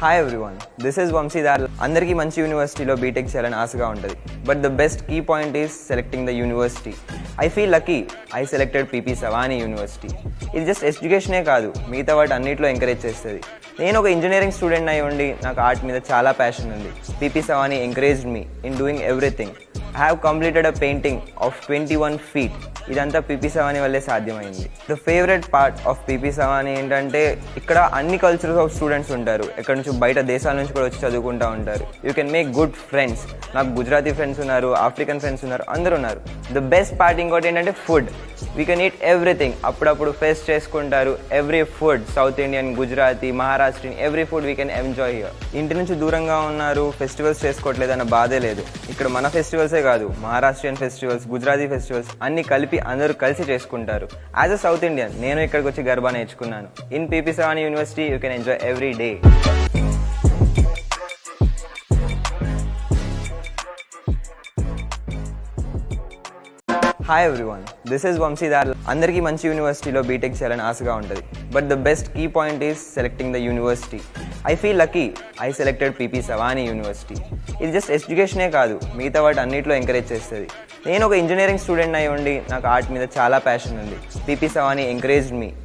Hi everyone, this is Vamshidhar. అందరికీ మంచి యూనివర్సిటీలో బీటెక్ చేయాలని ఆశగా ఉంటుంది. But the best key point is selecting the university. I feel lucky I selected PP Savani university. ఇది జస్ట్ ఎడ్యుకేషనే కాదు, మిగతా వాటి అన్నింటిలో ఎంకరేజ్ చేస్తుంది. నేను ఒక ఇంజనీరింగ్ స్టూడెంట్ అయి ఉండి నాకు ఆర్ట్ మీద చాలా ప్యాషన్ ఉంది. PP Sawani encouraged me in doing everything. I have completed a painting of 21 feet. ఇదంతా పీపీ సవానీ వల్లే సాధ్యమైంది. The favourite part of PP Sawani ఏంటంటే ఇక్కడ అన్ని కల్చర్స్ ఆఫ్ స్టూడెంట్స్ ఉంటారు. ఎక్కడి నుంచి బయట దేశాల నుంచి కూడా వచ్చి చదువుకుంటూ ఉంటారు. You can make good friends. నాకు గుజరాతీ ఫ్రెండ్స్ ఉన్నారు, ఆఫ్రికన్ ఫ్రెండ్స్ ఉన్నారు, అందరూ ఉన్నారు. ద బెస్ట్ పార్ట్ ఇంకోటి ఏంటంటే food. We can eat everything. అప్పుడప్పుడు ఫెస్ట్ చేసుకుంటారు. Every food, south Indian, Gujarati, Maharashtrian, every food we can enjoy here. ఇంటి నుంచి దూరంగా ఉన్నారు, ఫెస్టివల్స్ చేసుకోవట్లేదు అన్న బాధే లేదు. ఇక్కడ మన ఫెస్టివల్సే కాదు, మహారాష్ట్రియన్ ఫెస్టివల్స్, గుజరాతీ ఫెస్టివల్స్ అన్ని కలిపి అందరూ కలిసి చేసుకుంటారు. యాజ్ అ సౌత్ ఇండియన్ నేను ఇక్కడికి వచ్చి గర్బా నేర్చుకున్నాను. In PP Savani university you can enjoy every day. Hi everyone, this is Vamshidhar. అందరికీ మంచి యూనివర్సిటీలో బీటెక్ చేయాలని ఆశగా ఉంటుంది. But the best key point is selecting the university. I feel lucky I selected PP Savani university. ఇది జస్ట్ ఎడ్యుకేషనే కాదు, మిగతా వాటి అన్నింటిలో ఎంకరేజ్ చేస్తుంది. నేను ఒక ఇంజనీరింగ్ స్టూడెంట్ అయి ఉండి నాకు ఆర్ట్ మీద చాలా ప్యాషన్ ఉంది. పీపీ సవానీ ఎంకరేజ్డ్ మీ